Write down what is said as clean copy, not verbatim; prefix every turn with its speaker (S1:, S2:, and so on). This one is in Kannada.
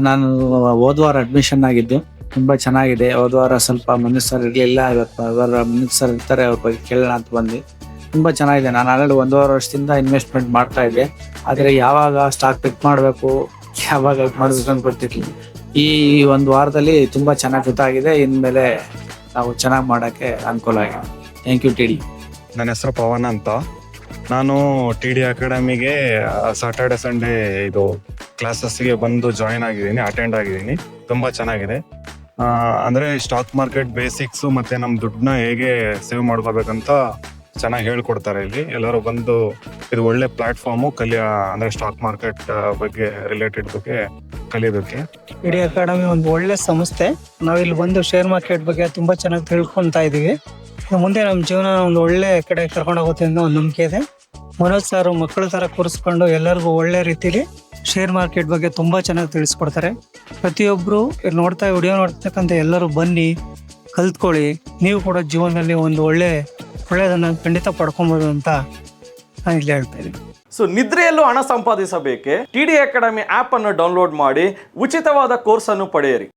S1: ನಾನು ಹೋದ ವಾರ ಅಡ್ಮಿಷನ್ ಆಗಿದ್ದು ತುಂಬಾ ಚೆನ್ನಾಗಿದೆ. ಹೋದ ವಾರ ಸ್ವಲ್ಪ ಮನಸ್ಸು ಸರ್ ಇರಲಿಲ್ಲ, ಇವತ್ತು ವಾರ ಮನಸ್ಸು ಸರ್ ಇರ್ತಾರೆ, ಅವ್ರ ಬಗ್ಗೆ ಕೇಳೋಣ ಅಂತ ಬಂದು. ತುಂಬಾ ಚೆನ್ನಾಗಿದೆ. ನಾನು ಆಲ್ರೆಡಿ 1.5 ವರ್ಷದಿಂದ ಇನ್ವೆಸ್ಟ್ಮೆಂಟ್ ಮಾಡ್ತಾ ಇದ್ದೆ, ಆದ್ರೆ ಯಾವಾಗ ಸ್ಟಾಕ್ ಪಿಕ್ ಮಾಡಬೇಕು, ಯಾವಾಗ ಮಾಡಬೇಕು ಅಂತ ಗೊತ್ತಿರ್ಲಿಲ್ಲ. ಈ ಒಂದು ವಾರದಲ್ಲಿ ತುಂಬಾ ಚೆನ್ನಾಗಿ ಗೊತ್ತಾಗಿದೆ. ಇನ್ಮೇಲೆ ನಾವು ಚೆನ್ನಾಗಿ ಮಾಡೋಕ್ಕೆ ಅನುಕೂಲ ಆಗಿದೆ. Thank you TD.
S2: ನನ್ನ ಹೆಸರು ಪವನ್ ಅಂತ. ನಾನು TD ಅಕಾಡೆಮಿಗೆ ಸಾಟರ್ಡೆ ಸಂಡೇ ಇದು ಕ್ಲಾಸಸ್ಗೆ ಬಂದು ಜಾಯಿನ್ ಆಗಿದ್ದೀನಿ, ಅಟೆಂಡ್ ಆಗಿದ್ದೀನಿ. ತುಂಬ ಚೆನ್ನಾಗಿದೆ. ಅಂದರೆ ಸ್ಟಾಕ್ ಮಾರ್ಕೆಟ್ ಬೇಸಿಕ್ಸು ಮತ್ತು ನಮ್ಮ ದುಡ್ಡನ್ನ ಹೇಗೆ ಸೇವ್ ಮಾಡ್ಕೋಬೇಕಂತ ಚೆನ್ನಾಗಿ ಹೇಳ್ಕೊಡ್ತಾರೆ ಇಲ್ಲಿ. ಎಲ್ಲರೂ ಬಂದು ಇದು ಒಳ್ಳೆ ಪ್ಲಾಟ್ಫಾರ್ಮು ಅಂದರೆ ಸ್ಟಾಕ್ ಮಾರ್ಕೆಟ್ ಬಗ್ಗೆ ರಿಲೇಟೆಡ್ ಬಗ್ಗೆ ಕಲಿಯೋದಕ್ಕೆ.
S3: TD ಅಕಾಡೆಮಿ ಒಂದು ಒಳ್ಳೆ ಸಂಸ್ಥೆ. ನಾವಿಲ್ಲಿ ಬಂದು ಶೇರ್ ಮಾರ್ಕೆಟ್ ಬಗ್ಗೆ ತುಂಬ ಚೆನ್ನಾಗಿ ತಿಳ್ಕೊತಾ ಇದ್ದೀವಿ. ಮುಂದೆ ನಮ್ಮ ಜೀವನ ಒಂದು ಒಳ್ಳೆ ಕಡೆ ಕರ್ಕೊಂಡು ಹೋಗುತ್ತೆ ಅನ್ನೋ ಒಂದು ನಂಬಿಕೆ ಇದೆ. ಮನೋಜ್ ಸರ್ ಮಕ್ಕಳ ಥರ ಕೂರಿಸ್ಕೊಂಡು ಎಲ್ಲರಿಗೂ ಒಳ್ಳೆ ರೀತಿಲಿ ಶೇರ್ ಮಾರ್ಕೆಟ್ ಬಗ್ಗೆ ತುಂಬ ಚೆನ್ನಾಗಿ ತಿಳಿಸ್ಕೊಡ್ತಾರೆ. ಪ್ರತಿಯೊಬ್ಬರು ವಿಡಿಯೋ ನೋಡ್ತಕ್ಕಂಥ ಎಲ್ಲರೂ ಬನ್ನಿ, ಕಲ್ತ್ಕೊಳ್ಳಿ. ನೀವು ಕೂಡ ಜೀವನದಲ್ಲಿ ಒಂದು ಒಳ್ಳೆಯದನ್ನು ಖಂಡಿತ ಪಡ್ಕೊಬೋದು ಅಂತ ನಾನು ಇಲ್ಲಿ ಹೇಳ್ತಾ ಇದ್ದೀನಿ.
S4: ಸೊ ನಿದ್ರೆಯಲ್ಲೂ ಹಣ ಸಂಪಾದಿಸಬೇಕೆ? TD ಅಕಾಡೆಮಿ ಆ್ಯಪ್ ಅನ್ನು ಡೌನ್ಲೋಡ್ ಮಾಡಿ ಉಚಿತವಾದ ಕೋರ್ಸನ್ನು ಪಡೆಯಿರಿ.